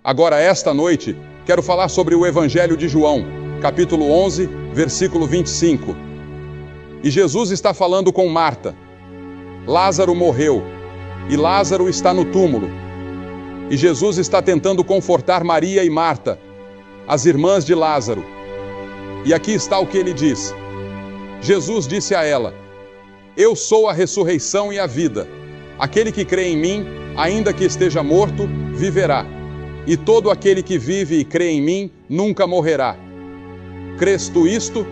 Agora, esta noite, quero falar sobre o Evangelho de João, capítulo 11, versículo 25. E Jesus está falando com Marta. Lázaro morreu, e Lázaro está no túmulo. E Jesus está tentando confortar Maria e Marta, as irmãs de Lázaro. E aqui está o que ele diz. Jesus disse a ela: Eu sou a ressurreição e a vida. Aquele que crê em mim, ainda que esteja morto, viverá. E todo aquele que vive e crê em mim, nunca morrerá. Crês tu isto?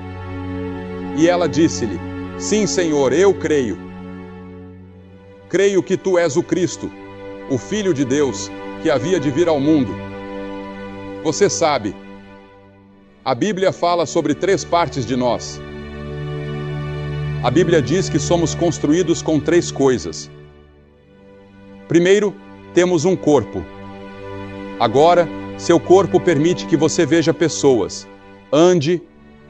E ela disse-lhe: Sim, Senhor, eu creio. Creio que tu és o Cristo, o Filho de Deus, que havia de vir ao mundo. Você sabe, a Bíblia fala sobre 3 partes de nós. A Bíblia diz que somos construídos com 3 coisas. Primeiro, temos um corpo. Agora, seu corpo permite que você veja pessoas, ande,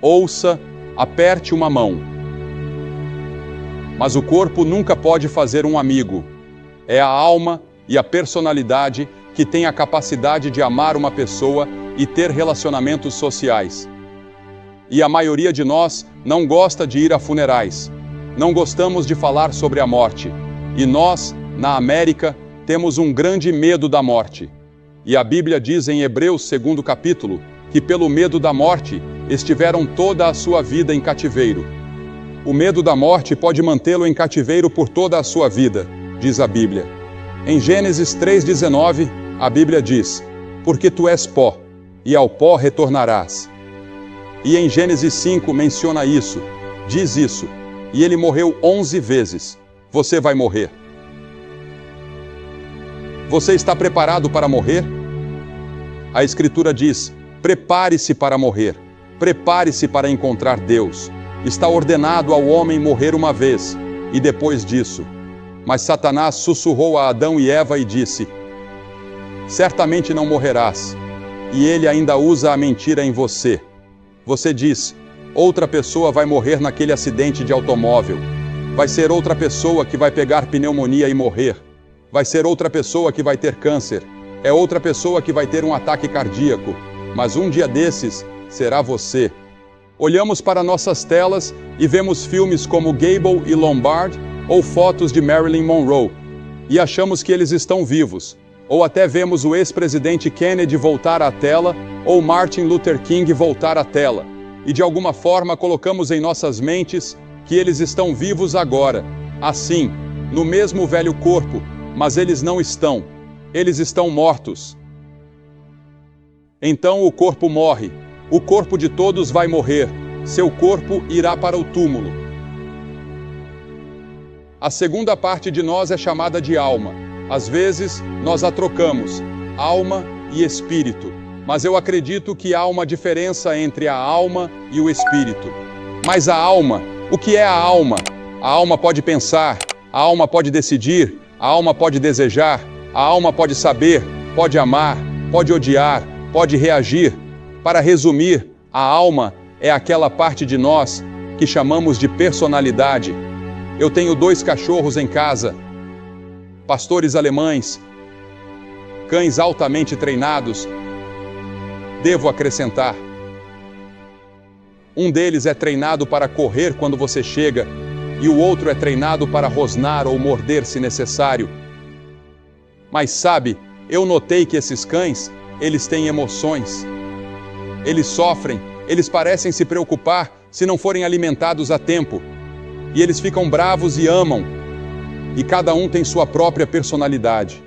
ouça, aperte uma mão. Mas o corpo nunca pode fazer um amigo. É a alma e a personalidade que tem a capacidade de amar uma pessoa e ter relacionamentos sociais. E a maioria de nós não gosta de ir a funerais. Não gostamos de falar sobre a morte. E nós, na América, temos um grande medo da morte. E a Bíblia diz em Hebreus 2º capítulo, que pelo medo da morte estiveram toda a sua vida em cativeiro. O medo da morte pode mantê-lo em cativeiro por toda a sua vida, diz a Bíblia. Em Gênesis 3,19, a Bíblia diz: Porque tu és pó, e ao pó retornarás. E em Gênesis 5 menciona isso, diz isso, e ele morreu 11 vezes. Você vai morrer. Você está preparado para morrer? A Escritura diz: prepare-se para morrer, prepare-se para encontrar Deus. Está ordenado ao homem morrer uma vez, e depois disso. Mas Satanás sussurrou a Adão e Eva e disse: certamente não morrerás. E ele ainda usa a mentira em você. Você diz: outra pessoa vai morrer naquele acidente de automóvel. Vai ser outra pessoa que vai pegar pneumonia e morrer. Vai ser outra pessoa que vai ter câncer. É outra pessoa que vai ter um ataque cardíaco. Mas um dia desses será você. Olhamos para nossas telas e vemos filmes como Gable e Lombard ou fotos de Marilyn Monroe e achamos que eles estão vivos. Ou até vemos o ex-presidente Kennedy voltar à tela ou Martin Luther King voltar à tela. E de alguma forma colocamos em nossas mentes que eles estão vivos agora, assim, no mesmo velho corpo, mas eles não estão. Eles estão mortos. Então o corpo morre. O corpo de todos vai morrer. Seu corpo irá para o túmulo. A segunda parte de nós é chamada de alma. Às vezes, nós a trocamos, alma e espírito. Mas eu acredito que há uma diferença entre a alma e o espírito. Mas a alma, o que é a alma? A alma pode pensar, a alma pode decidir, a alma pode desejar, a alma pode saber, pode amar, pode odiar, pode reagir. Para resumir, a alma é aquela parte de nós que chamamos de personalidade. Eu tenho 2 cachorros em casa, pastores alemães, cães altamente treinados. Devo acrescentar, um deles é treinado para correr quando você chega e o outro é treinado para rosnar ou morder se necessário. Mas sabe, eu notei que esses cães, eles têm emoções. Eles sofrem, eles parecem se preocupar se não forem alimentados a tempo. E eles ficam bravos e amam. E cada um tem sua própria personalidade.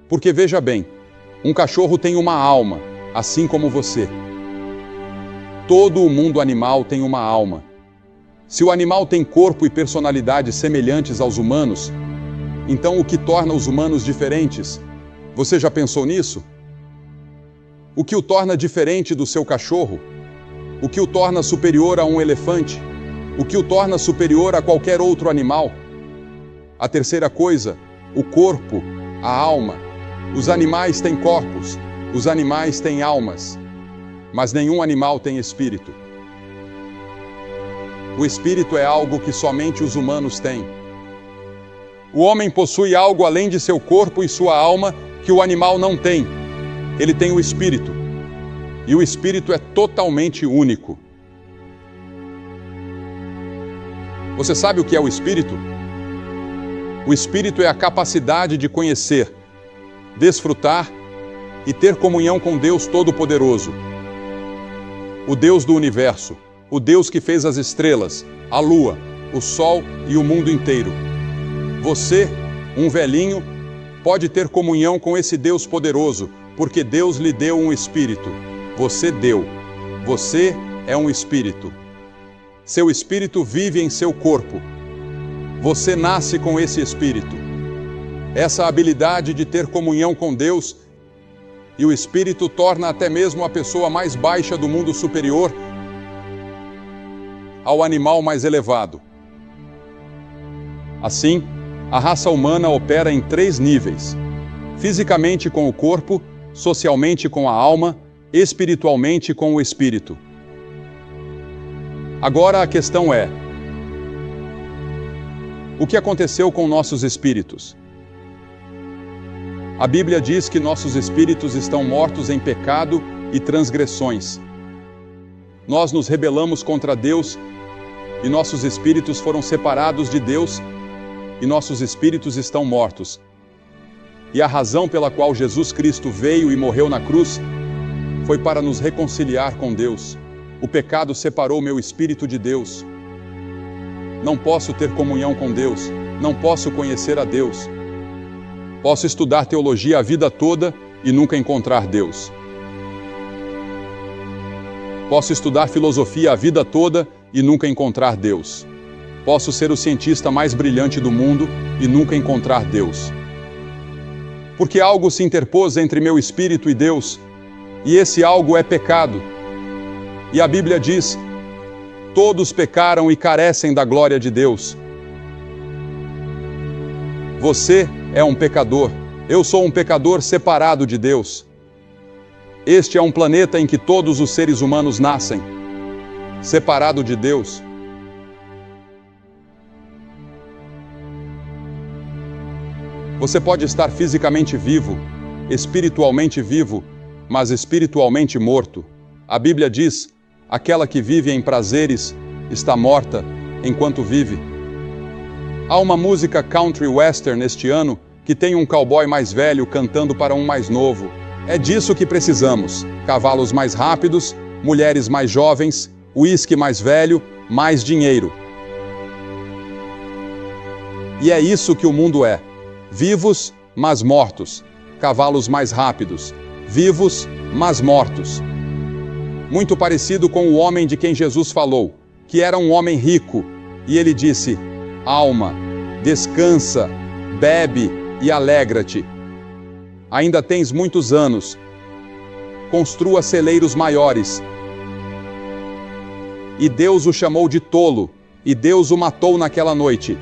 Porque veja bem, um cachorro tem uma alma, assim como você. Todo o mundo animal tem uma alma. Se o animal tem corpo e personalidade semelhantes aos humanos, então o que torna os humanos diferentes? Você já pensou nisso? O que o torna diferente do seu cachorro? O que o torna superior a um elefante? O que o torna superior a qualquer outro animal? A terceira coisa, o corpo, a alma. Os animais têm corpos, os animais têm almas, mas nenhum animal tem espírito. O espírito é algo que somente os humanos têm. O homem possui algo além de seu corpo e sua alma que o animal não tem. ele tem o Espírito. E o Espírito é totalmente único. Você sabe o que é o Espírito? O Espírito é a capacidade de conhecer, desfrutar e ter comunhão com Deus Todo-Poderoso. O Deus do universo, o Deus que fez as estrelas, a lua, o sol e o mundo inteiro. Você, um velhinho, pode ter comunhão com esse Deus poderoso, porque Deus lhe deu um Espírito. Você deu. Você é um Espírito. Seu Espírito vive em seu corpo. Você nasce com esse Espírito. Essa habilidade de ter comunhão com Deus e o Espírito torna até mesmo a pessoa mais baixa do mundo superior ao animal mais elevado. Assim, a raça humana opera em 3 níveis: fisicamente com o corpo, socialmente com a alma, espiritualmente com o Espírito. Agora a questão é: o que aconteceu com nossos espíritos? A Bíblia diz que nossos espíritos estão mortos em pecado e transgressões. Nós nos rebelamos contra Deus e nossos espíritos foram separados de Deus e nossos espíritos estão mortos. E a razão pela qual Jesus Cristo veio e morreu na cruz foi para nos reconciliar com Deus. O pecado separou meu espírito de Deus. Não posso ter comunhão com Deus, não posso conhecer a Deus. Posso estudar teologia a vida toda e nunca encontrar Deus. Posso estudar filosofia a vida toda e nunca encontrar Deus. Posso ser o cientista mais brilhante do mundo e nunca encontrar Deus. Porque algo se interpôs entre meu espírito e Deus, e esse algo é pecado. E a Bíblia diz: todos pecaram e carecem da glória de Deus. Você é um pecador. Eu sou um pecador separado de Deus. Este é um planeta em que todos os seres humanos nascem, separado de Deus. Você pode estar fisicamente vivo, espiritualmente vivo, mas espiritualmente morto. A Bíblia diz: aquela que vive em prazeres está morta enquanto vive. Há uma música country western este ano que tem um cowboy mais velho cantando para um mais novo. É disso que precisamos: cavalos mais rápidos, mulheres mais jovens, uísque mais velho, mais dinheiro. E é isso que o mundo é: vivos, mas mortos. Cavalos mais rápidos. Vivos, mas mortos. Muito parecido com o homem de quem Jesus falou, que era um homem rico, e ele disse: alma, descansa, bebe e alegra-te. Ainda tens muitos anos. Construa celeiros maiores. E Deus o chamou de tolo, e Deus o matou naquela noite.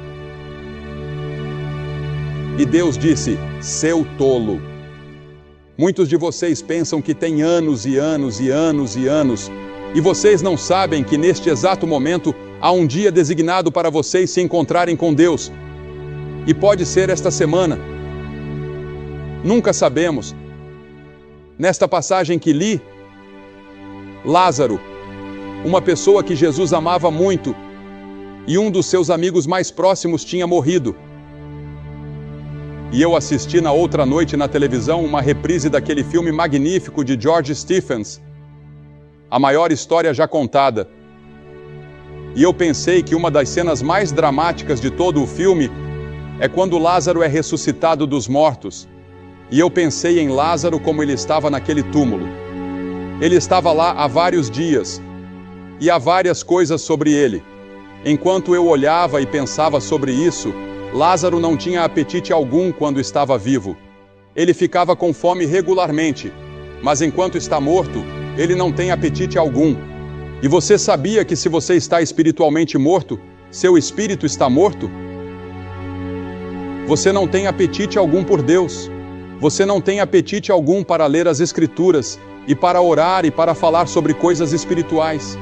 E Deus disse: seu tolo. Muitos de vocês pensam que têm anos e anos e anos e anos, e vocês não sabem que neste exato momento há um dia designado para vocês se encontrarem com Deus. E pode ser esta semana. Nunca sabemos. Nesta passagem que li, Lázaro, uma pessoa que Jesus amava muito, e um dos seus amigos mais próximos tinha morrido. E eu assisti na outra noite na televisão uma reprise daquele filme magnífico de George Stephens, A Maior História Já Contada. E eu pensei que uma das cenas mais dramáticas de todo o filme é quando Lázaro é ressuscitado dos mortos. E eu pensei em Lázaro como ele estava naquele túmulo. Ele estava lá há vários dias, e há várias coisas sobre ele. Enquanto eu olhava e pensava sobre isso, Lázaro não tinha apetite algum quando estava vivo. Ele ficava com fome regularmente, mas enquanto está morto, ele não tem apetite algum. E você sabia que se você está espiritualmente morto, seu espírito está morto? Você não tem apetite algum por Deus. Você não tem apetite algum para ler as Escrituras e para orar e para falar sobre coisas espirituais.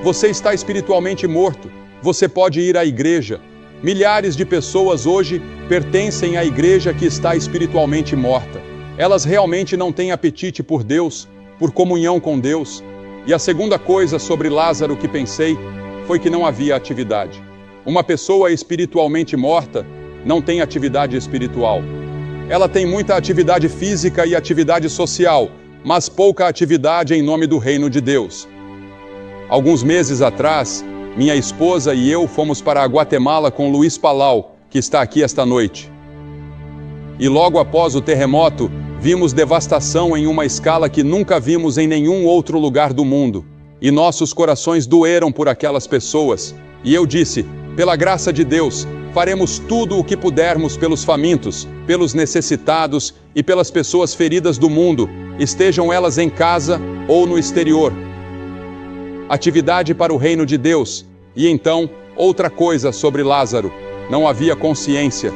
Você está espiritualmente morto. Você pode ir à igreja. Milhares de pessoas hoje pertencem à igreja que está espiritualmente morta. Elas realmente não têm apetite por Deus, por comunhão com Deus. E a segunda coisa sobre Lázaro que pensei foi que não havia atividade. Uma pessoa espiritualmente morta não tem atividade espiritual. Ela tem muita atividade física e atividade social, mas pouca atividade em nome do reino de Deus. Alguns meses atrás, minha esposa e eu fomos para a Guatemala com Luiz Palau, que está aqui esta noite. E logo após o terremoto, vimos devastação em uma escala que nunca vimos em nenhum outro lugar do mundo. E nossos corações doeram por aquelas pessoas. E eu disse, pela graça de Deus, faremos tudo o que pudermos pelos famintos, pelos necessitados e pelas pessoas feridas do mundo, estejam elas em casa ou no exterior. Atividade para o reino de Deus. E então, outra coisa sobre Lázaro. Não havia consciência.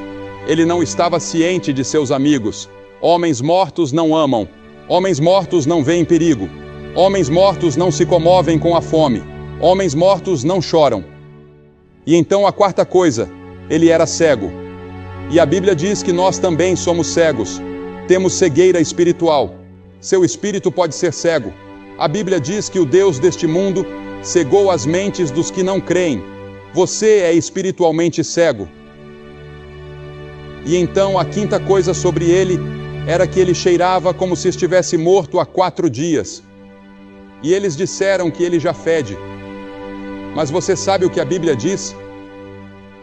Ele não estava ciente de seus amigos. Homens mortos não amam. Homens mortos não veem perigo. Homens mortos não se comovem com a fome. Homens mortos não choram. E então a quarta coisa, ele era cego. E a Bíblia diz que nós também somos cegos. Temos cegueira espiritual. Seu espírito pode ser cego. A Bíblia diz que o Deus deste mundo cegou as mentes dos que não creem. Você é espiritualmente cego. E então a quinta coisa sobre ele era que ele cheirava como se estivesse morto há 4 dias. E eles disseram que ele já fede. Mas você sabe o que a Bíblia diz?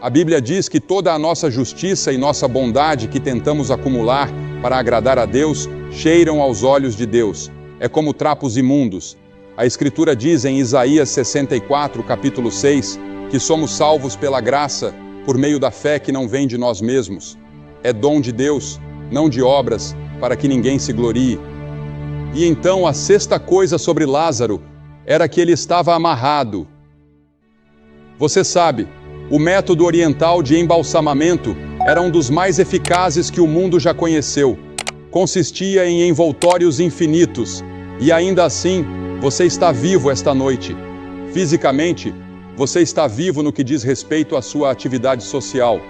A Bíblia diz que toda a nossa justiça e nossa bondade que tentamos acumular para agradar a Deus cheiram aos olhos de Deus. É como trapos imundos. A Escritura diz em Isaías 64, capítulo 6, que somos salvos pela graça, por meio da fé que não vem de nós mesmos. É dom de Deus, não de obras, para que ninguém se glorie. E então a sexta coisa sobre Lázaro era que ele estava amarrado. Você sabe, o método oriental de embalsamamento era um dos mais eficazes que o mundo já conheceu. Consistia em envoltórios infinitos, e ainda assim, você está vivo esta noite. Fisicamente, você está vivo no que diz respeito à sua atividade social,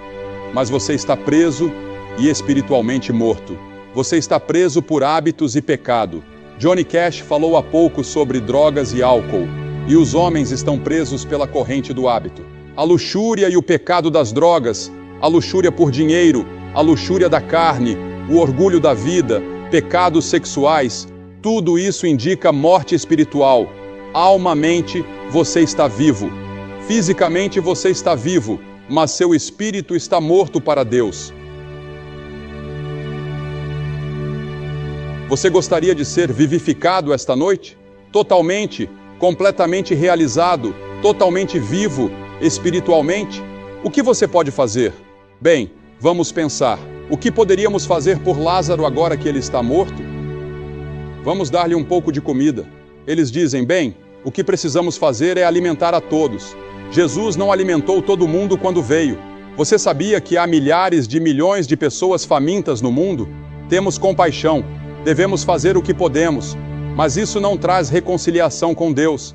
mas você está preso e espiritualmente morto. Você está preso por hábitos e pecado. Johnny Cash falou há pouco sobre drogas e álcool, e os homens estão presos pela corrente do hábito. A luxúria e o pecado das drogas, a luxúria por dinheiro, a luxúria da carne, o orgulho da vida, pecados sexuais, tudo isso indica morte espiritual. Almamente, você está vivo. Fisicamente, você está vivo, mas seu espírito está morto para Deus. Você gostaria de ser vivificado esta noite? Totalmente, completamente realizado, totalmente vivo, espiritualmente? O que você pode fazer? Bem, vamos pensar. O que poderíamos fazer por Lázaro agora que ele está morto? Vamos dar-lhe um pouco de comida. Eles dizem, bem, o que precisamos fazer é alimentar a todos. Jesus não alimentou todo mundo quando veio. Você sabia que há milhares de milhões de pessoas famintas no mundo? Temos compaixão. Devemos fazer o que podemos, mas isso não traz reconciliação com Deus.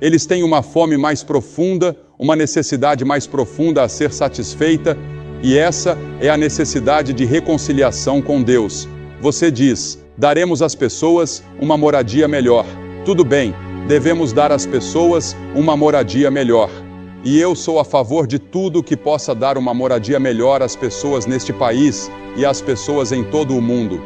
Eles têm uma fome mais profunda, uma necessidade mais profunda a ser satisfeita, e essa é a necessidade de reconciliação com Deus. Você diz, daremos às pessoas uma moradia melhor. Tudo bem, devemos dar às pessoas uma moradia melhor. E eu sou a favor de tudo que possa dar uma moradia melhor às pessoas neste país e às pessoas em todo o mundo.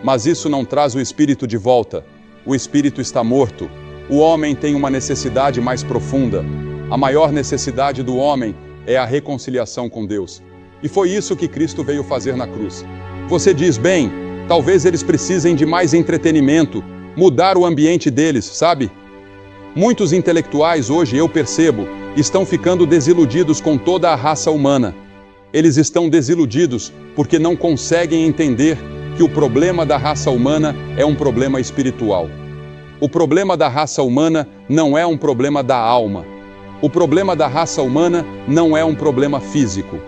Mas isso não traz o espírito de volta. O espírito está morto. O homem tem uma necessidade mais profunda. A maior necessidade do homem é a reconciliação com Deus. E foi isso que Cristo veio fazer na cruz. Você diz, bem, talvez eles precisem de mais entretenimento, mudar o ambiente deles, sabe? Muitos intelectuais hoje, eu percebo, estão ficando desiludidos com toda a raça humana. Eles estão desiludidos porque não conseguem entender que o problema da raça humana é um problema espiritual. O problema da raça humana não é um problema da alma. O problema da raça humana não é um problema físico.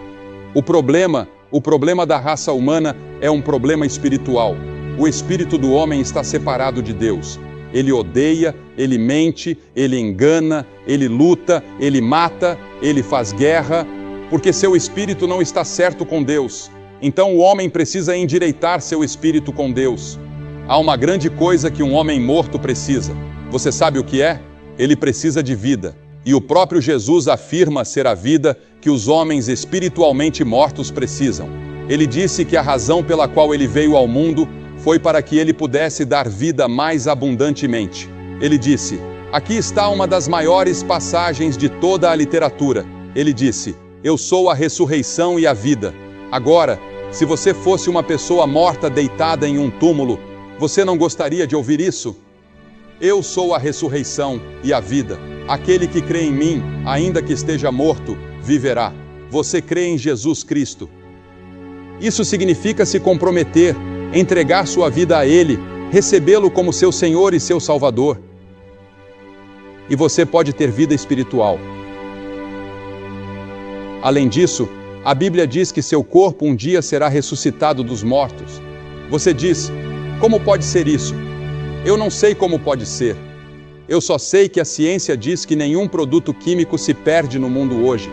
O problema da raça humana é um problema espiritual. O espírito do homem está separado de Deus. Ele odeia, ele mente, ele engana, ele luta, ele mata, ele faz guerra, porque seu espírito não está certo com Deus. Então o homem precisa endireitar seu espírito com Deus. Há uma grande coisa que um homem morto precisa. Você sabe o que é? Ele precisa de vida. E o próprio Jesus afirma ser a vida que os homens espiritualmente mortos precisam. Ele disse que a razão pela qual ele veio ao mundo foi para que ele pudesse dar vida mais abundantemente. Ele disse: aqui está uma das maiores passagens de toda a literatura. Ele disse: eu sou a ressurreição e a vida. Agora, se você fosse uma pessoa morta deitada em um túmulo, você não gostaria de ouvir isso? Eu sou a ressurreição e a vida. Aquele que crê em mim, ainda que esteja morto, viverá. Você crê em Jesus Cristo. Isso significa se comprometer, entregar sua vida a Ele, recebê-lo como seu Senhor e seu Salvador. E você pode ter vida espiritual. Além disso, a Bíblia diz que seu corpo um dia será ressuscitado dos mortos. Você diz: como pode ser isso? Eu não sei como pode ser. Eu só sei que a ciência diz que nenhum produto químico se perde no mundo hoje.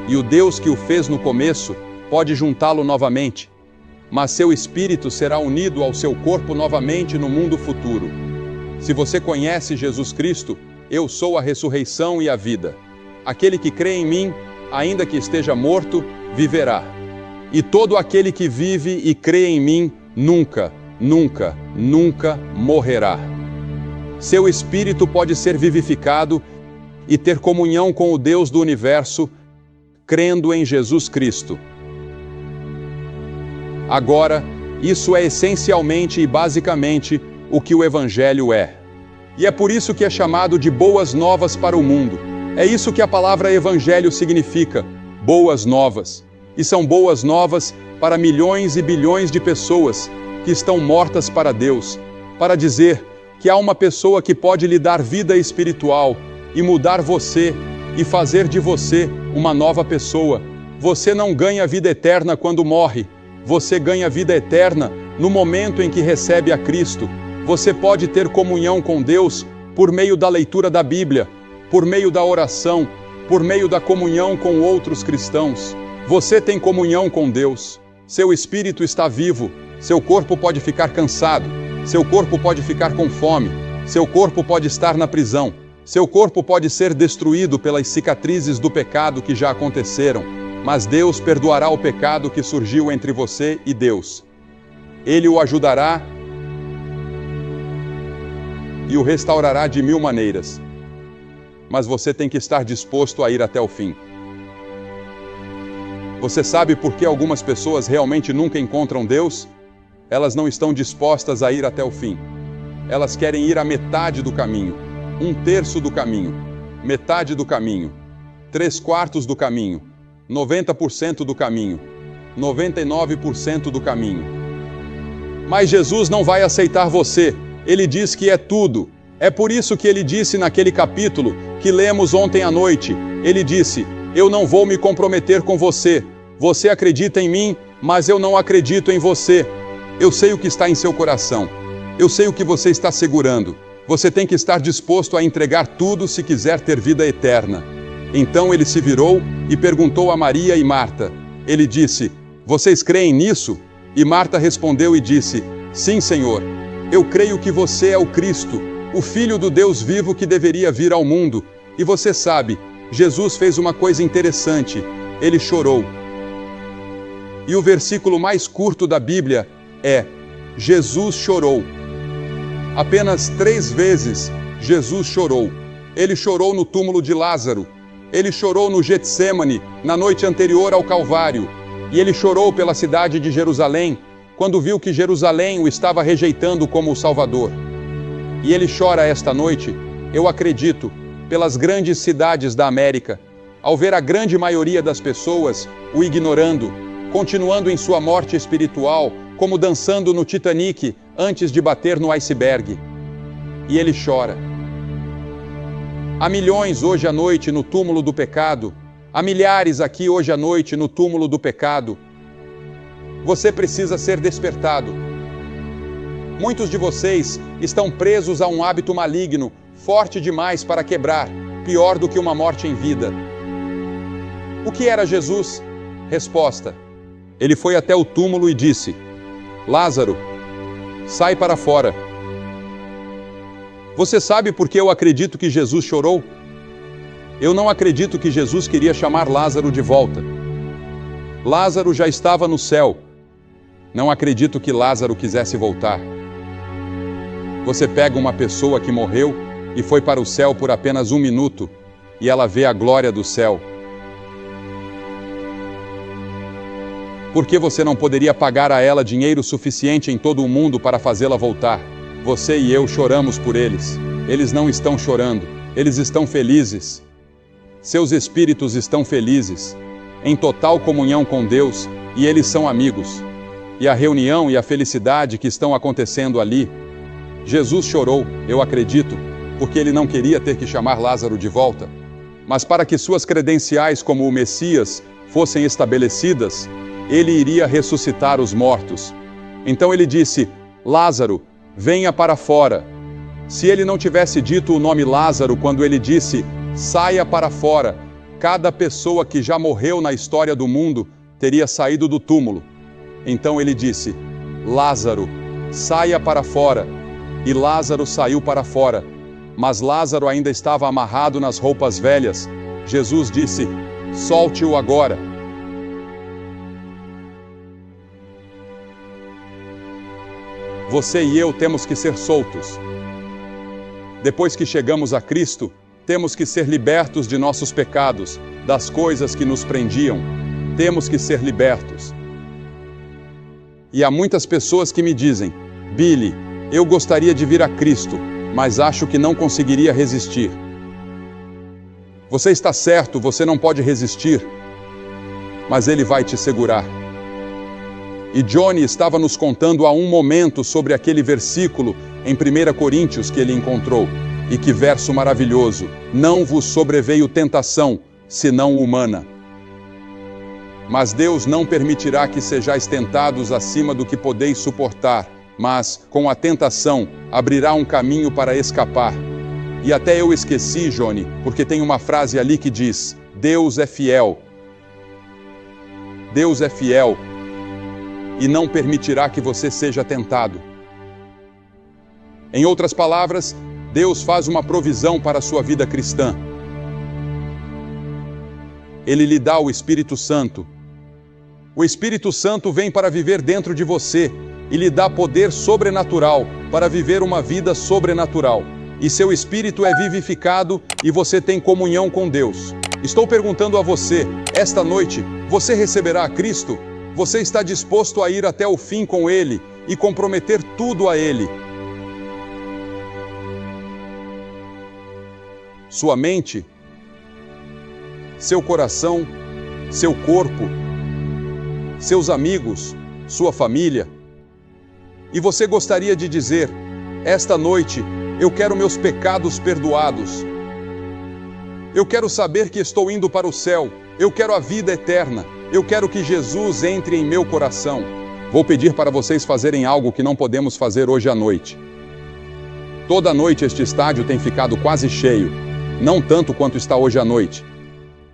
E o Deus que o fez no começo pode juntá-lo novamente. Mas seu espírito será unido ao seu corpo novamente no mundo futuro. Se você conhece Jesus Cristo, eu sou a ressurreição e a vida. Aquele que crê em mim, ainda que esteja morto, viverá. E todo aquele que vive e crê em mim, nunca, nunca, nunca morrerá. Seu espírito pode ser vivificado e ter comunhão com o Deus do universo, crendo em Jesus Cristo. Agora, isso é essencialmente e basicamente o que o Evangelho é. E é por isso que é chamado de boas novas para o mundo. É isso que a palavra Evangelho significa, boas novas. E são boas novas para milhões e bilhões de pessoas que estão mortas para Deus, para dizer que há uma pessoa que pode lhe dar vida espiritual e mudar você e fazer de você uma nova pessoa. Você não ganha vida eterna quando morre, você ganha vida eterna no momento em que recebe a Cristo. Você pode ter comunhão com Deus por meio da leitura da Bíblia, por meio da oração, por meio da comunhão com outros cristãos. Você tem comunhão com Deus. Seu espírito está vivo, seu corpo pode ficar cansado, seu corpo pode ficar com fome, seu corpo pode estar na prisão, seu corpo pode ser destruído pelas cicatrizes do pecado que já aconteceram, mas Deus perdoará o pecado que surgiu entre você e Deus. Ele o ajudará e o restaurará de 1000 maneiras. Mas você tem que estar disposto a ir até o fim. Você sabe por que algumas pessoas realmente nunca encontram Deus? Elas não estão dispostas a ir até o fim. Elas querem ir a metade do caminho, 1/3 do caminho, metade do caminho, 3/4 do caminho, 90% do caminho, 99% do caminho. Mas Jesus não vai aceitar você. Ele diz que é tudo. É por isso que ele disse naquele capítulo que lemos ontem à noite, ele disse: eu não vou me comprometer com você. Você acredita em mim, mas eu não acredito em você. Eu sei o que está em seu coração. Eu sei o que você está segurando. Você tem que estar disposto a entregar tudo se quiser ter vida eterna. Então ele se virou e perguntou a Maria e Marta. Ele disse: vocês creem nisso? E Marta respondeu e disse: sim, Senhor. Eu creio que você é o Cristo, o Filho do Deus vivo que deveria vir ao mundo. E você sabe, Jesus fez uma coisa interessante. Ele chorou. E o versículo mais curto da Bíblia é: Jesus chorou. Apenas 3 vezes Jesus chorou. Ele chorou no túmulo de Lázaro. Ele chorou no Getsêmani, na noite anterior ao Calvário. E ele chorou pela cidade de Jerusalém, quando viu que Jerusalém o estava rejeitando como o Salvador. E ele chora esta noite, eu acredito, pelas grandes cidades da América, ao ver a grande maioria das pessoas o ignorando, continuando em sua morte espiritual, como dançando no Titanic antes de bater no iceberg. E ele chora. Há milhões hoje à noite no túmulo do pecado, há milhares aqui hoje à noite no túmulo do pecado. Você precisa ser despertado. Muitos de vocês estão presos a um hábito maligno, forte demais para quebrar, pior do que uma morte em vida. O que era Jesus? Resposta: Ele foi até o túmulo e disse: Lázaro, sai para fora. Você sabe por que eu acredito que Jesus chorou? Eu não acredito que Jesus queria chamar Lázaro de volta. Lázaro já estava no céu. Não acredito que Lázaro quisesse voltar. Você pega uma pessoa que morreu e foi para o céu por apenas 1 minuto, e ela vê a glória do céu. Por que você não poderia pagar a ela dinheiro suficiente em todo o mundo para fazê-la voltar? Você e eu choramos por eles. Eles não estão chorando, eles estão felizes. Seus espíritos estão felizes, em total comunhão com Deus, e eles são amigos. E a reunião e a felicidade que estão acontecendo ali. Jesus chorou, eu acredito, porque ele não queria ter que chamar Lázaro de volta, mas para que suas credenciais como o Messias fossem estabelecidas, ele iria ressuscitar os mortos. Então ele disse: Lázaro, venha para fora. Se ele não tivesse dito o nome Lázaro quando ele disse, saia para fora, cada pessoa que já morreu na história do mundo teria saído do túmulo. Então ele disse, Lázaro, saia para fora. E Lázaro saiu para fora. Mas Lázaro ainda estava amarrado nas roupas velhas. Jesus disse, solte-o agora. Você e eu temos que ser soltos. Depois que chegamos a Cristo, temos que ser libertos de nossos pecados, das coisas que nos prendiam. Temos que ser libertos. E há muitas pessoas que me dizem, Billy, eu gostaria de vir a Cristo, mas acho que não conseguiria resistir. Você está certo, você não pode resistir, mas Ele vai te segurar. E Johnny estava nos contando há um momento sobre aquele versículo em 1 Coríntios que ele encontrou. E que verso maravilhoso! Não vos sobreveio tentação, senão humana. Mas Deus não permitirá que sejais tentados acima do que podeis suportar, mas, com a tentação, abrirá um caminho para escapar. E até eu esqueci, Johnny, porque tem uma frase ali que diz, Deus é fiel. Deus é fiel e não permitirá que você seja tentado. Em outras palavras, Deus faz uma provisão para a sua vida cristã. Ele lhe dá o Espírito Santo. O Espírito Santo vem para viver dentro de você e lhe dá poder sobrenatural para viver uma vida sobrenatural. E seu espírito é vivificado e você tem comunhão com Deus. Estou perguntando a você, esta noite, você receberá a Cristo? Você está disposto a ir até o fim com Ele e comprometer tudo a Ele? Sua mente, seu coração, seu corpo, seus amigos, sua família. E você gostaria de dizer, esta noite eu quero meus pecados perdoados. Eu quero saber que estou indo para o céu. Eu quero a vida eterna. Eu quero que Jesus entre em meu coração. Vou pedir para vocês fazerem algo que não podemos fazer hoje à noite. Toda noite este estádio tem ficado quase cheio, não tanto quanto está hoje à noite.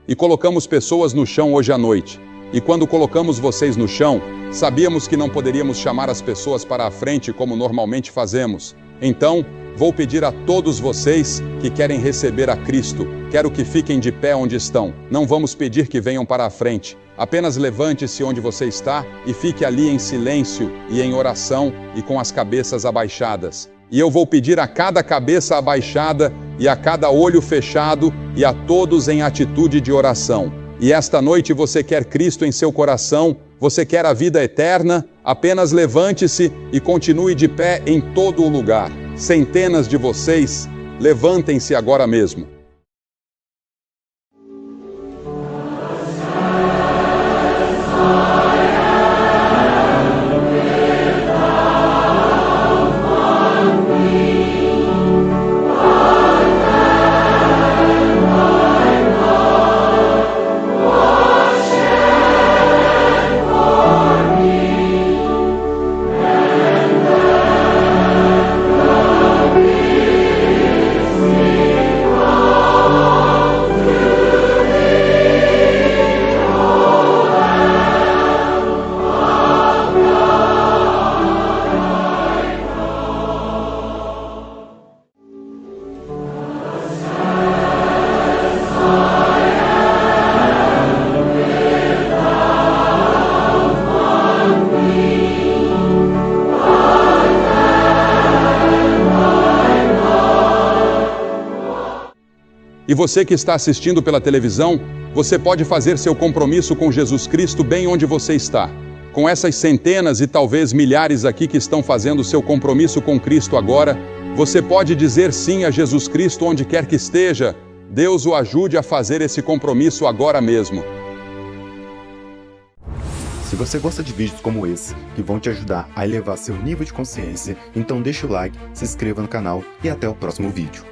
E colocamos pessoas no chão hoje à noite. E quando colocamos vocês no chão, sabíamos que não poderíamos chamar as pessoas para a frente como normalmente fazemos. Então, vou pedir a todos vocês que querem receber a Cristo, quero que fiquem de pé onde estão. Não vamos pedir que venham para a frente. Apenas levante-se onde você está e fique ali em silêncio e em oração e com as cabeças abaixadas. E eu vou pedir a cada cabeça abaixada e a cada olho fechado e a todos em atitude de oração. E esta noite você quer Cristo em seu coração, você quer a vida eterna, apenas levante-se e continue de pé em todo o lugar. Centenas de vocês, levantem-se agora mesmo. Oh E você que está assistindo pela televisão, você pode fazer seu compromisso com Jesus Cristo bem onde você está. Com essas centenas e talvez milhares aqui que estão fazendo seu compromisso com Cristo agora, você pode dizer sim a Jesus Cristo onde quer que esteja. Deus o ajude a fazer esse compromisso agora mesmo. Se você gosta de vídeos como esse, que vão te ajudar a elevar seu nível de consciência, então deixa o like, se inscreva no canal e até o próximo vídeo.